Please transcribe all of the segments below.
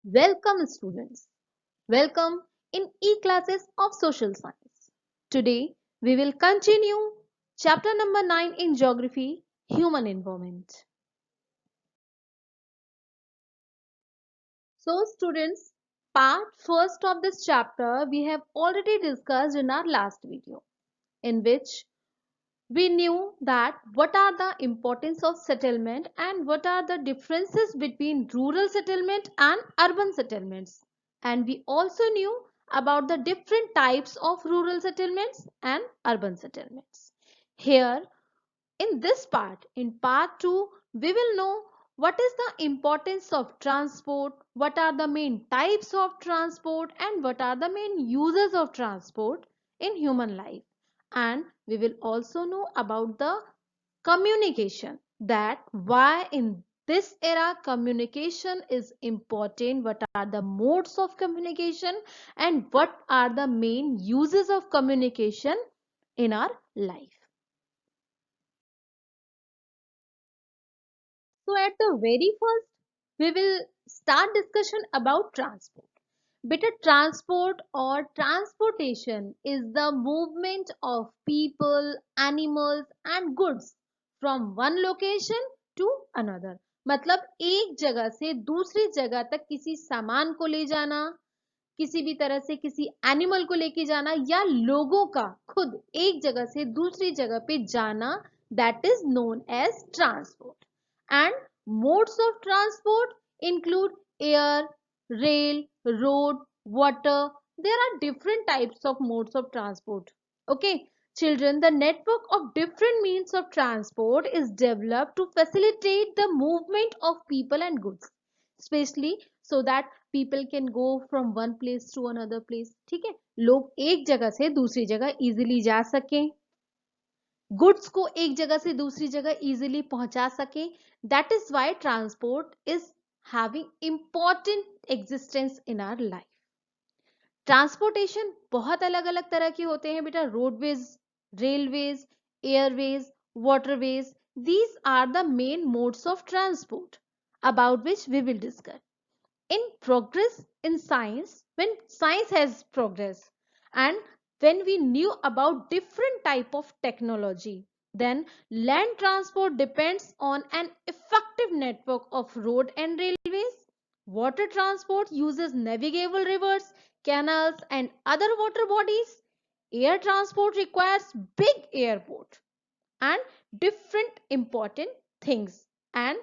Welcome students. Welcome in e-classes of social science. Today we will continue chapter number 9 in geography, human environment. So students, part first of this chapter we have already discussed in our last video, in which we knew that what are the importance of settlement and what are the differences between rural settlement and urban settlements, and we also knew about the different types of rural settlements and urban settlements. Here in this part, in part 2, we will know what is the importance of transport, what are the main types of transport, and what are the main uses of transport in human life. And we will also know about the communication, that why in this era communication is important, what are the modes of communication, and what are the main uses of communication in our life. So at the very first, we will start discussion about transport. Better transport or transportation is the movement of people, animals and goods from one location to another. मतलब एक जगह से दूसरी जगह तक किसी सामान को ले जाना, किसी भी तरह से किसी एनिमल को लेके जाना या लोगों का खुद एक जगह से दूसरी जगह पे जाना, that is known as transport. And modes of transport include air, rail, road, water. There are different types of modes of transport. Okay, children, the network of different means of transport is developed to facilitate the movement of people and goods, especially so that people can go from one place to another place. ठीक है, लोग एक जगह से दूसरी जगह easily जा सकें, गुड्स को एक जगह से दूसरी जगह इजीली पहुंचा सके. That is why transport is having important existence in our life. Transportation बहुत अलग अलग तरह के होते हैं बेटा. Roadways, railways, airways, waterways, these are the main modes of transport about which we will discuss. In progress in science, when science has progress and when we knew about different type of technology, then land transport depends on an effective network of road and railways. Water transport uses navigable rivers, canals and other water bodies. Air transport requires big airport and different important things, and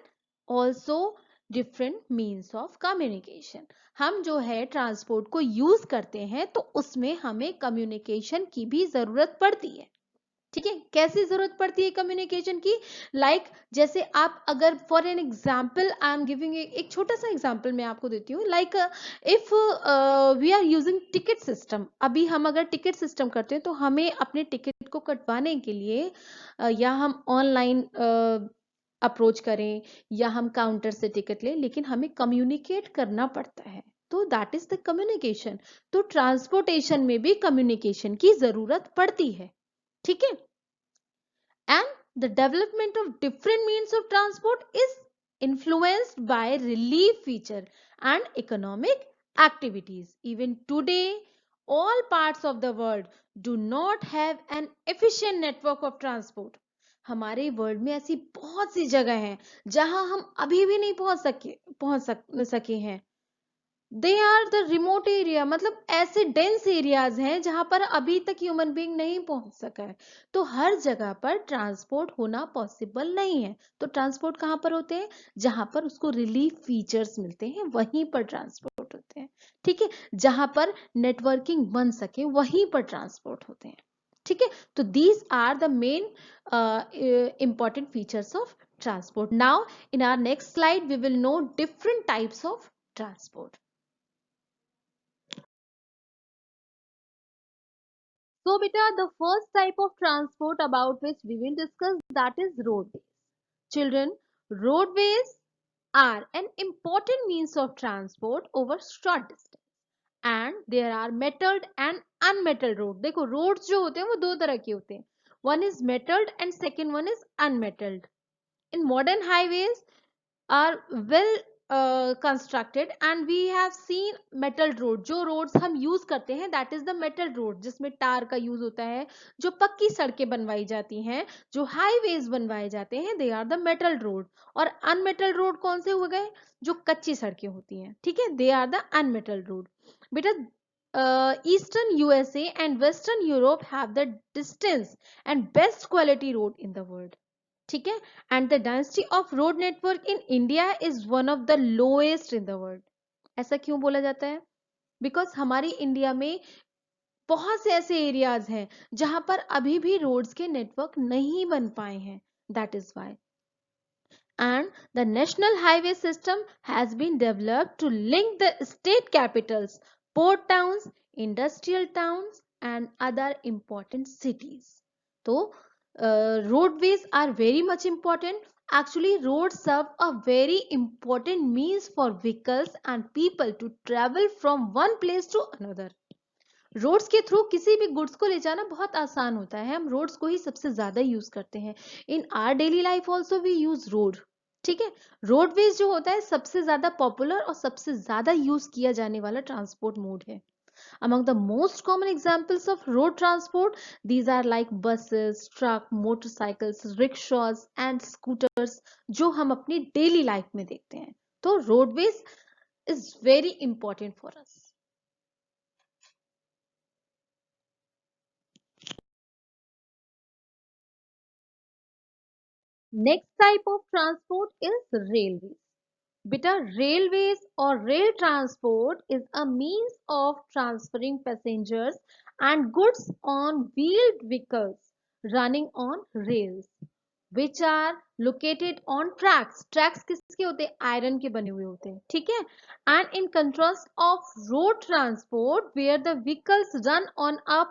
also different means of communication. हम जो है transport को use करते हैं तो उसमें हमें communication की भी जरूरत पड़ती है. ठीक है, कैसी जरूरत पड़ती है कम्युनिकेशन की? लाइक जैसे आप अगर for an example I am giving एक छोटा सा एग्जाम्पल मैं आपको देती हूँ. Like if we are using ticket system, अभी हम अगर टिकट सिस्टम करते हैं तो हमें अपने टिकट को कटवाने के लिए या हम ऑनलाइन अप्रोच करें या हम काउंटर से टिकट लें, लेकिन हमें कम्युनिकेट करना पड़ता है, तो दैट इज द कम्युनिकेशन. तो ट्रांसपोर्टेशन में भी कम्युनिकेशन की जरूरत पड़ती है. ठीक है, and the development of different means of transport is influenced by relief feature and economic activities. Even today, all parts of the world do not have an efficient network of transport. हमारे world में ऐसी बहुत सी जगह हैं जहां हम अभी भी नहीं पहुंच सके हैं. They are the remote area, मतलब ऐसे डेंस एरियाज हैं जहां पर अभी तक ह्यूमन बीइंग नहीं पहुंच सका है. तो हर जगह पर ट्रांसपोर्ट होना पॉसिबल नहीं है. तो ट्रांसपोर्ट कहां पर होते हैं? जहां पर उसको रिलीफ फीचर्स मिलते हैं वहीं पर ट्रांसपोर्ट होते हैं. ठीक है, जहां पर नेटवर्किंग बन सके वहीं पर ट्रांसपोर्ट होते हैं. ठीक है, तो these are the main important features of transport. Now in our next slide we will know different types of transport. So beta, the first type of transport about which we will discuss, that is roadways. Children, roadways are an important means of transport over short distance. And there are metalled and unmetalled road. देखो roads जो होते हैं वो दो तरह के होते हैं. One is metalled and second one is unmetalled. In modern highways are well constructed, and we have seen metal road. जो roads हम use करते हैं that is the metal road, जिसमें tar का use होता है, जो पक्की सड़कें बनवाई जाती हैं, जो highways बनवाए जाते हैं, they are the metal road. और unmetal road कौन से हो गए? जो कच्ची सड़कें होती हैं, ठीक है, they are the unmetal road. बेटा Eastern USA and Western Europe have the distance and best quality road in the world. ठीक है, and the density of road network in India is one of the lowest in the world. ऐसा क्यों बोला जाता है? Because हमारी India में बहुत से ऐसे एरियाज हैं जहां पर अभी भी रोड्स के नेटवर्क नहीं बन पाए हैं. That is why. And the national highway system has been developed to link the state capitals, port towns, industrial towns, and other important cities. So, roadways are very much important. Actually, roads serve a very important means for vehicles and people to travel from one place to another. Roads के through किसी भी goods को ले जाना बहुत आसान होता है. हम रोड्स को ही सबसे ज्यादा यूज करते हैं. In our daily life also we use road. ठीक है, रोडवेज जो होता है सबसे ज्यादा पॉपुलर और सबसे ज्यादा यूज किया जाने वाला ट्रांसपोर्ट मोड है. Among the most common examples of road transport, these are like buses, truck, motorcycles, rickshaws and scooters, जो हम अपनी डेली लाइफ में देखते हैं. तो roadways is very important for us. Next type of transport is railways. Beta, railways or rail transport is a means of transferring passengers and goods on wheeled vehicles running on rails, which are located on tracks. Tracks किसके होते हैं? Iron के बने हुए होते हैं, ठीक है. And in contrast of road transport, where the vehicles run on a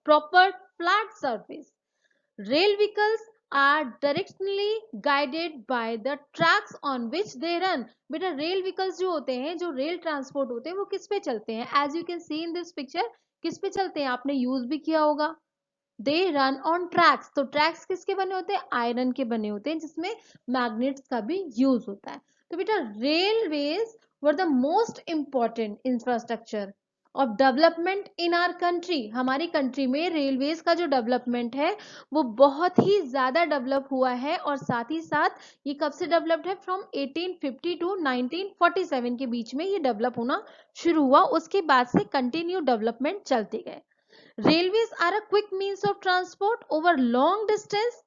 proper flat surface, rail vehicles are directionally guided by the tracks on which they run. बेटा रेल व्हीकल्स जो होते हैं, जो रेल ट्रांसपोर्ट होते हैं, वो किस पे चलते हैं? As you can see in this picture, किस पे चलते हैं? आपने यूज भी किया होगा. They run on tracks. तो ट्रैक्स किसके बने होते हैं? आयरन के बने होते हैं, जिसमें मैग्नेट्स का भी यूज होता है. तो बेटा railways were the most important infrastructure of development in our country. हमारी कंट्री में रेलवेज का जो डेवलपमेंट है वो बहुत ही ज्यादा डेवलप हुआ है. और साथ ही साथ ये कब से डेवलप्ड है? फ्रॉम 1850 टू 1947 के बीच में ये डेवलप होना शुरू हुआ. उसके बाद से कंटिन्यू डेवलपमेंट चलते गए. Railways are a quick means of transport over long distance.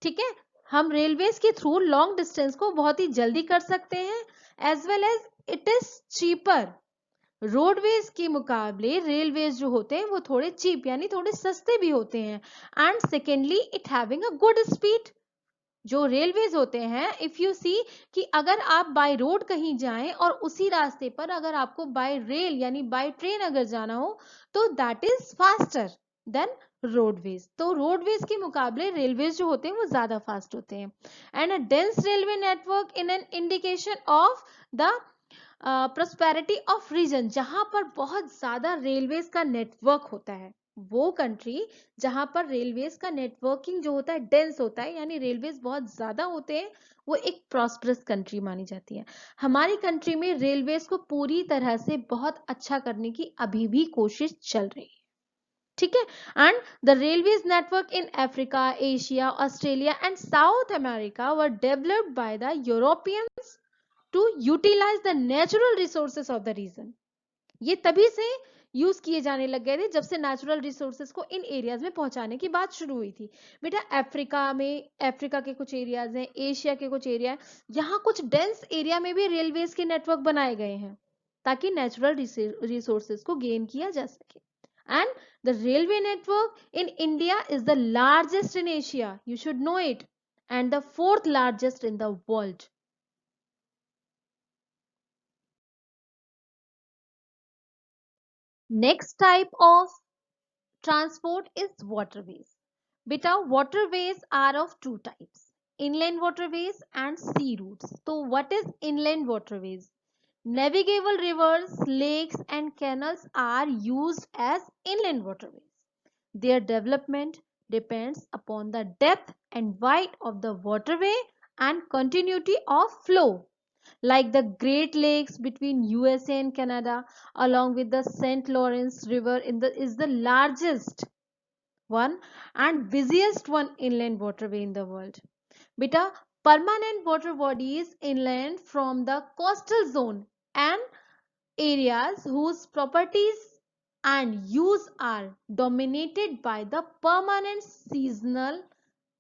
ठीक है, हम रेलवेज के थ्रू लॉन्ग डिस्टेंस को बहुत ही जल्दी कर सकते हैं. As well as it is cheaper. Roadways के मुकाबले रेलवेज जो होते हैं वो थोड़े चीप यानी थोड़े सस्ते भी होते हैं. And secondly it having a good speed. जो रेलवेज होते हैं, इफ यू सी कि अगर आप बाय रोड कहीं जाएं और उसी रास्ते पर अगर आपको बाय रेल यानी बाय ट्रेन अगर जाना हो तो that is faster than roadways. तो रोडवेज के मुकाबले रेलवेज जो होते हैं वो ज्यादा फास्ट होते हैं. And a dense railway network in an indication of the prosperity of region. जहां पर बहुत ज्यादा रेलवेज का नेटवर्क होता है, वो कंट्री जहां पर रेलवेज का नेटवर्किंग जो होता है डेंस होता है यानी रेलवेज बहुत ज्यादा होते हैं, वो एक प्रॉस्परस कंट्री मानी जाती है. हमारी कंट्री में रेलवेज को पूरी तरह से बहुत अच्छा करने की अभी भी कोशिश चल रही है. ठीक है. And the railways network in Africa, Asia, Australia and south America were developed by the Europeans to utilize the natural resources of the region. ये तभी से यूज किए जाने लग गए थे जब से नेचुरल रिसोर्सेज को इन एरियाज में पहुंचाने की बात शुरू हुई थी. बेटा अफ्रीका के कुछ एरियाज हैं, एशिया के कुछ एरिया है, यहाँ कुछ डेंस एरिया में भी रेलवेज के नेटवर्क बनाए गए हैं ताकि नेचुरल रिसोर्सेज को गेन किया जा सके. And the railway network in India is the largest in Asia, you should know it, and the fourth largest in the world. Next type of transport is waterways. Beta, waterways are of two types: inland waterways and sea routes. So what is inland waterways? Navigable rivers, lakes and canals are used as inland waterways. Their development depends upon the depth and width of the waterway and continuity of flow. like the Great Lakes between USA and Canada, along with the St. Lawrence River is the largest one and busiest one inland waterway in the world. Beta, permanent water bodies inland from the coastal zone and areas whose properties and use are dominated by the permanent, seasonal,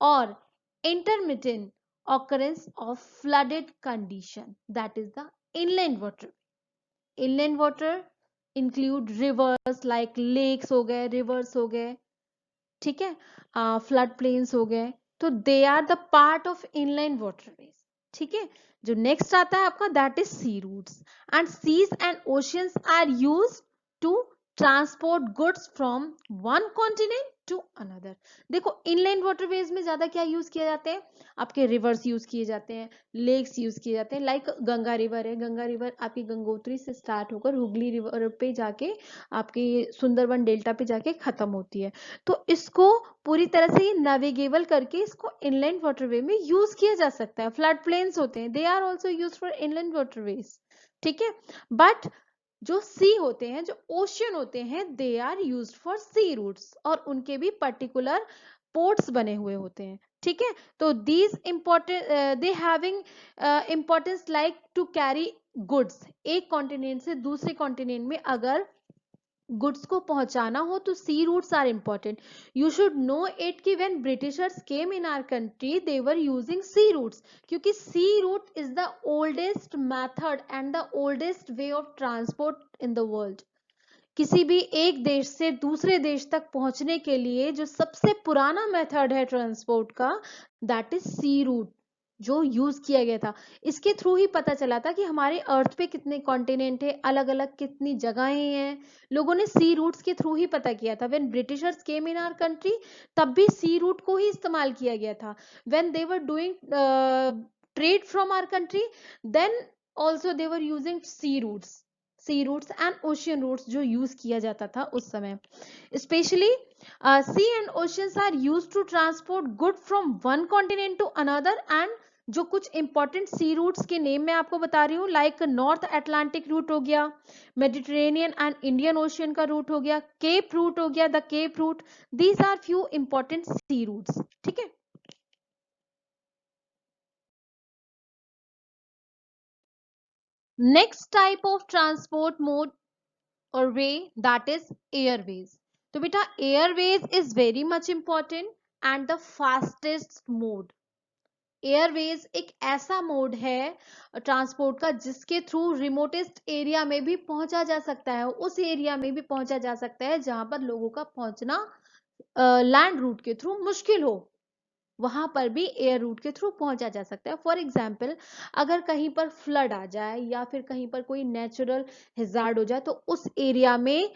or intermittent occurrence of flooded condition, that is the inland water. Inland water include rivers like lakes हो गए, rivers हो गए, ठीक है, flood plains हो गए, तो they are the part of inline waterways. ठीक है, जो नेक्स्ट आता है आपका that is sea routes. And seas and oceans are used to transport goods from one continent to another. देखो इनलैंड वाटरवेज में ज्यादा क्या यूज किए जाते हैं, आपके रिवर्स यूज किए जाते हैं, लेक्स यूज किए जाते हैं. लाइक गंगा रिवर है, गंगा रिवर आपकी गंगोत्री से स्टार्ट होकर हुगली रिवर पे जाके आपकी सुंदरबन डेल्टा पे जाके खत्म होती है. तो इसको पूरी तरह से नेविगेबल करके इसको इनलैंड वाटरवे में यूज किया जा सकता है. फ्लड प्लेन्स होते हैं, they are also use for inland waterways. ठीक है, बट जो सी होते हैं, जो ओशियन होते हैं, they are used for sea routes और उनके भी पर्टिकुलर पोर्ट्स बने हुए होते हैं. ठीक है, तो these important they having importance like to carry goods. एक कॉन्टिनेंट से दूसरे कॉन्टिनेंट में अगर गुड्स को पहुंचाना हो तो sea routes are important. You should know it कि when Britishers came in our country they were using sea routes, क्योंकि sea route is the oldest method and the oldest way of transport in the world. किसी भी एक देश से दूसरे देश तक पहुंचने के लिए जो सबसे पुराना मेथड है ट्रांसपोर्ट का, दैट इज सी रूट जो यूज किया गया था. इसके थ्रू ही पता चला था कि हमारे अर्थ पे कितने कॉन्टिनेंट है, अलग अलग कितनी जगहें हैं. लोगों ने सी रूट्स के थ्रू ही पता किया था. When Britishers came in our country तब भी सी रूट को ही इस्तेमाल किया गया था. When they were doing trade from our country then also they were using sea routes and ocean routes जो यूज किया जाता था उस समय. Specially sea and oceans are use to transport good from one continent to another. And जो कुछ important sea routes के name मैं आपको बता रही हूँ, लाइक नॉर्थ अटलांटिक रूट हो गया, मेडिटेरेनियन एंड इंडियन ओशियन का रूट हो गया, केप रूट हो गया, the Cape route. These are few important sea routes. ठीक है, next type of transport mode or way, that is airways. तो बेटा airways is very much important and the fastest mode. Airways एक ऐसा mode है transport का जिसके through remotest area में भी पहुंचा जा सकता है, उस एरिया में भी पहुंचा जा सकता है जहां पर लोगों का पहुंचना लैंड रूट के थ्रू मुश्किल हो, वहां पर भी एयर रूट के थ्रू पहुंचा जा सकता है. फॉर एग्जाम्पल अगर कहीं पर फ्लड आ जाए या फिर कहीं पर कोई नेचुरल हिजार्ड हो जाए तो उस एरिया में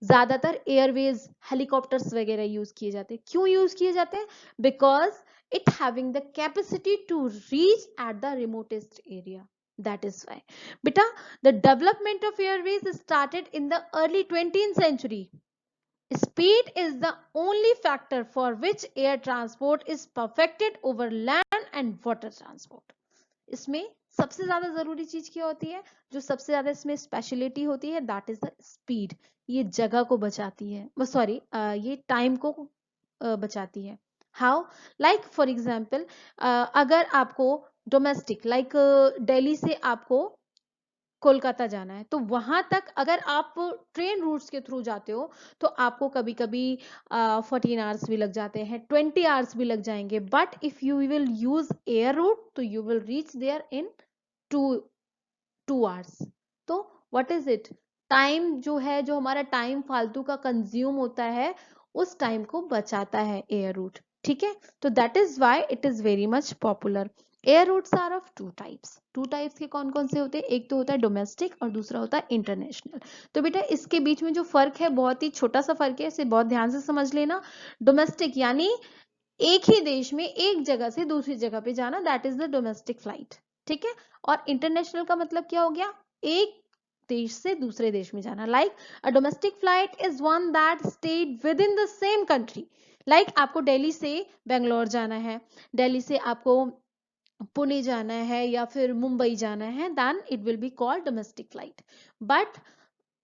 ज्यादातर एयरवेज हेलीकॉप्टर्स वगैरह यूज किए जाते हैं. क्यों यूज किए जाते हैं? Because it having the capacity to reach at the remotest area. That is why beta the development of airways started in the early 20th century. Speed is the only factor for which air transport is perfected over land and water transport. इसमें सबसे ज्यादा जरूरी चीज क्या होती है, जो सबसे ज्यादा इसमें स्पेशलिटी होती है, दैट इज द स्पीड. ये जगह को बचाती है, सॉरी ये टाइम को बचाती है. हाउ? लाइक फॉर एग्जाम्पल अगर आपको डोमेस्टिक लाइक दिल्ली से आपको कोलकाता जाना है तो वहां तक अगर आप ट्रेन रूट्स के थ्रू जाते हो तो आपको कभी कभी 14 आवर्स भी लग जाते हैं, 20 आवर्स भी लग जाएंगे. But if you will use air route तो you will reach there in 2 hours. तो व्हाट इज इट, टाइम जो है, जो हमारा टाइम फालतू का कंज्यूम होता है उस टाइम को बचाता है एयर रूट. ठीक है, तो that is why it is very much popular. Air routes are of two types के कौन कौन से होते हैं, एक तो होता है डोमेस्टिक और दूसरा होता है इंटरनेशनल. तो बेटा इसके बीच में जो फर्क है बहुत ही छोटा सा फर्क है, इसे बहुत ध्यान से समझ लेना. डोमेस्टिक यानी एक ही देश में एक जगह से दूसरी जगह पे जाना, that is the domestic flight. ठीक है, और इंटरनेशनल का मतलब क्या हो गया, एक देश से दूसरे देश में जाना. Like a domestic flight is one that stayed with in the same country. Like आपको दिल्ली से बेंगलोर जाना है, दिल्ली से आपको पुणे जाना है या फिर मुंबई जाना है, then it will be called domestic flight. But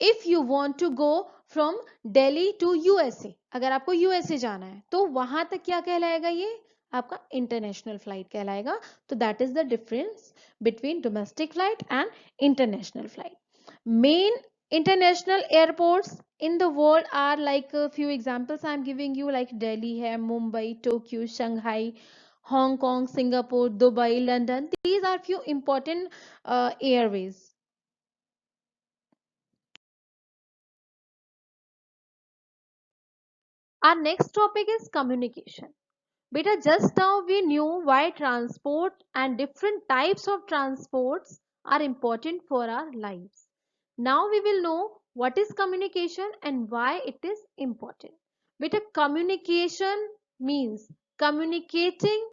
if you want to go from Delhi to USA, अगर आपको यूएसए जाना है तो वहां तक क्या कहलाएगा, ये आपका इंटरनेशनल फ्लाइट कहलाएगा. तो that is the difference between domestic flight and international flight. Main international airports in the world are like a few examples I'm giving you, like Delhi hai, Mumbai, Tokyo, Shanghai, Hong Kong, Singapore, Dubai, London. These are few important airways. Our next topic is communication. Beta, just now we knew why transport and different types of transports are important for our lives. Now we will know what is communication and why it is important. Beta, communication means communicating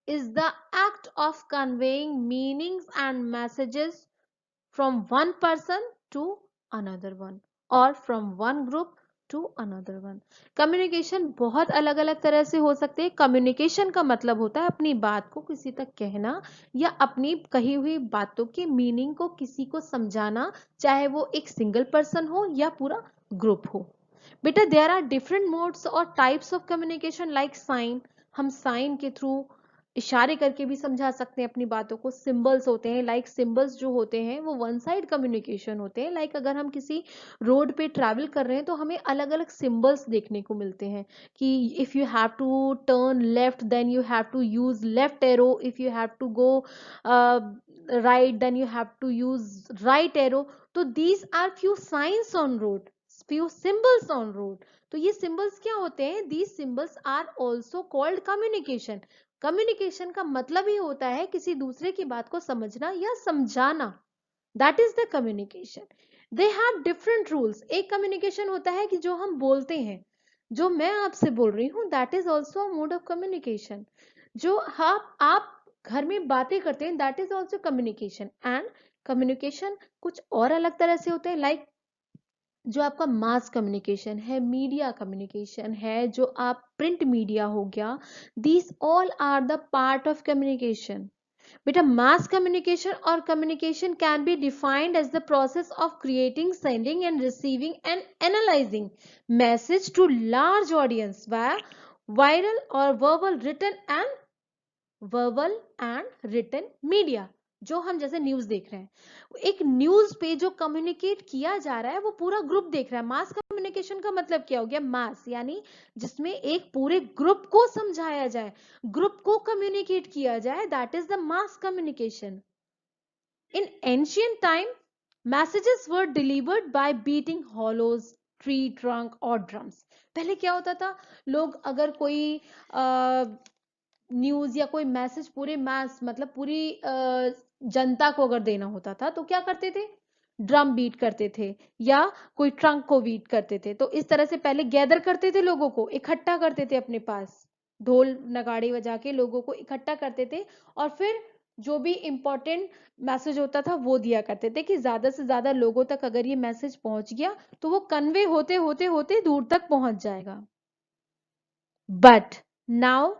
is the act of conveying meanings and messages from one person to another one or from one group to another one. Communication बहुत अलग अलग तरह से हो सकते हैं. Communication का मतलब होता है अपनी बात को किसी तक कहना या अपनी कही हुई बातों के मीनिंग को किसी को समझाना, चाहे वो एक सिंगल पर्सन हो या पूरा ग्रुप हो. बेटा, देयर आर डिफरेंट मोड्स और types of communication like sign. हम साइन के थ्रू इशारे करके भी समझा सकते हैं अपनी बातों को. सिंबल्स होते हैं, लाइक सिंबल्स जो होते हैं वो वन साइड कम्युनिकेशन होते हैं. लाइक अगर हम किसी रोड पे ट्रैवल कर रहे हैं तो हमें अलग अलग सिंबल्स देखने को मिलते हैं कि if you have to turn left then you have to use left arrow, if you have to go right then you have to use right arrow. तो these are few signs on road, few symbols on road. तो ये symbols क्या होते हैं? These symbols are also called communication. Communication का मतलब ही होता है किसी दूसरे की बात को समझना या समझाना. That is the communication. They have different rules. एक communication होता है कि जो हम बोलते हैं, जो मैं आपसे बोल रही हूँ, that is also a mode of communication. जो आप घर में बातें करते हैं, that is also communication. And communication कुछ और अलग तरह से होते हैं, like जो आपका मास कम्युनिकेशन है, मीडिया कम्युनिकेशन है, जो आप प्रिंट मीडिया हो गया, these all are the part of communication. बेटा, मास कम्युनिकेशन और communication can be defined as the process of creating, sending and receiving and analyzing message to large audience via viral और verbal and written media. जो हम जैसे news देख रहे हैं, एक न्यूज पे जो कम्युनिकेट किया जा रहा है वो पूरा ग्रुप देख रहा है. मास कम्युनिकेशन का मतलब क्या हो गया? मास यानी जिसमें एक पूरे ग्रुप को समझाया जाए, ग्रुप को कम्युनिकेट किया जाए, that is the mass communication. In ancient time messages were delivered by beating hollows, tree trunk और ड्रम्स. पहले क्या होता था, लोग अगर कोई न्यूज या कोई मैसेज पूरे मास मतलब पूरी जनता को अगर देना होता था तो क्या करते थे? ड्रम बीट करते थे या कोई ट्रंक को बीट करते थे. तो इस तरह से पहले गैदर करते थे, लोगों को इकट्ठा करते थे अपने पास, ढोल नगाड़े बजा के लोगों को इकट्ठा करते थे और फिर जो भी इंपॉर्टेंट मैसेज होता था वो दिया करते थे कि ज्यादा से ज्यादा लोगों तक अगर ये मैसेज पहुंच गया तो वो कन्वे होते होते होते दूर तक पहुंच जाएगा. बट नाउ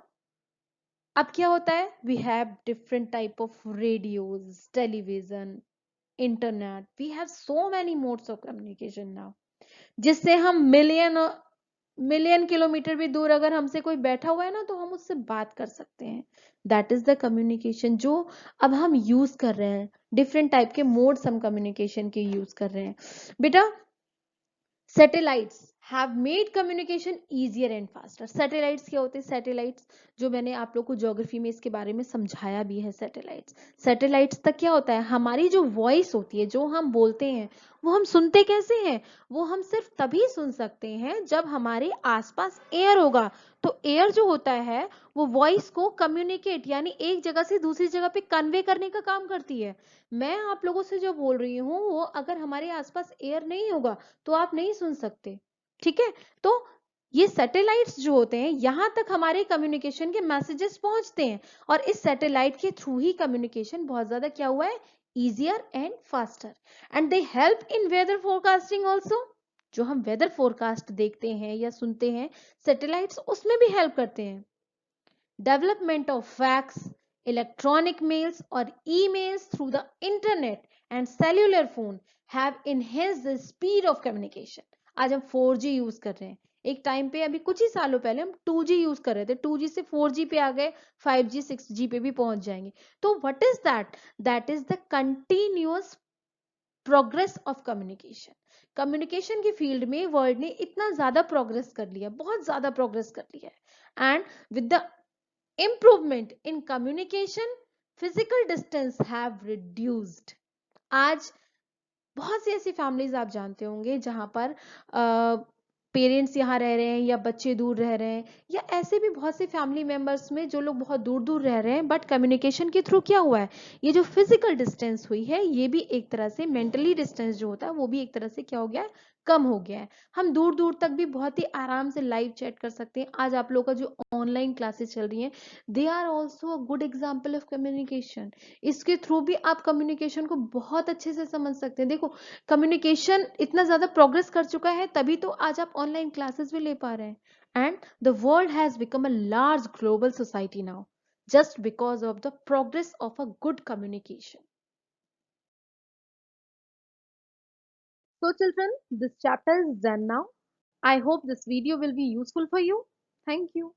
अब क्या होता है? We have different type of radios, television, internet. We have so many modes of communication now, जिससे हम मिलियन किलोमीटर भी दूर अगर हमसे कोई बैठा हुआ है ना तो हम उससे बात कर सकते हैं. दैट इज द कम्युनिकेशन जो अब हम यूज कर रहे हैं. डिफरेंट टाइप के मोड्स हम कम्युनिकेशन के यूज कर रहे हैं. बेटा, satellites have made communication easier and faster. Satellites क्या होते हैं? सैटेलाइट्स जो मैंने आप लोग को ज्योग्राफी में इसके बारे में समझाया भी है. सैटेलाइट्स तक क्या होता है? हमारी जो वॉइस होती है, जो हम बोलते हैं, वो हम सुनते कैसे हैं? वो हम सिर्फ तभी सुन सकते हैं जब हमारे आसपास एयर होगा. तो एयर जो होता है वो वॉइस को कम्युनिकेट यानी एक जगह से दूसरी जगह पे कन्वे करने का काम करती है. मैं आप लोगों से जो बोल रही हूँ वो अगर हमारे आसपास एयर नहीं होगा तो आप नहीं सुन सकते. ठीक है? तो ये सैटेलाइट्स जो होते हैं यहां तक हमारे कम्युनिकेशन के मैसेजेस पहुंचते हैं और इस सैटेलाइट के थ्रू ही कम्युनिकेशन बहुत ज्यादा क्या हुआ है? Easier and faster. And they help in weather forecasting also. जो हम वेदर फोरकास्ट देखते हैं या सुनते हैं, सैटेलाइट्स उसमें भी हेल्प करते हैं. Development of facts, Electronic mails or emails through the internet and cellular phone have enhanced the speed of communication. आज हम 4G यूज कर रहे हैं, एक टाइम पे अभी कुछ ही सालों पहले हम 2G यूज कर रहे थे, 2G से 4G पे आ गए, 5G 6G पे भी पहुंच जाएंगे. तो what is that? That is the continuous progress of communication. Communication की फील्ड में वर्ल्ड ने इतना ज्यादा प्रोग्रेस कर लिया, बहुत ज्यादा प्रोग्रेस कर लिया है. And with the improvement in communication, physical distance have reduced. आज बहुत सी ऐसी फैमिलीज आप जानते होंगे जहां पर पेरेंट्स यहाँ रह रहे हैं या बच्चे दूर रह रहे हैं, या ऐसे भी बहुत से फैमिली मेंबर्स में जो लोग बहुत दूर दूर रह रहे हैं, बट कम्युनिकेशन के थ्रू क्या हुआ है, ये जो फिजिकल डिस्टेंस हुई है ये भी एक तरह से मेंटली डिस्टेंस जो होता है वो भी एक तरह से क्या हो गया है, कम हो गया है. हम दूर दूर तक भी बहुत ही आराम से लाइव चैट कर सकते हैं. आज आप लोगों का जो ऑनलाइन क्लासेस चल रही हैं, they are also a good example of communication. इसके थ्रू भी आप कम्युनिकेशन को बहुत अच्छे से समझ सकते हैं. देखो, कम्युनिकेशन इतना ज्यादा प्रोग्रेस कर चुका है, तभी तो आज आप ऑनलाइन क्लासेस भी ले पा रहे हैं. And the world has become a large global society now, just because of the progress of a good communication. So children, this chapter is done now. I hope this video will be useful for you. Thank you.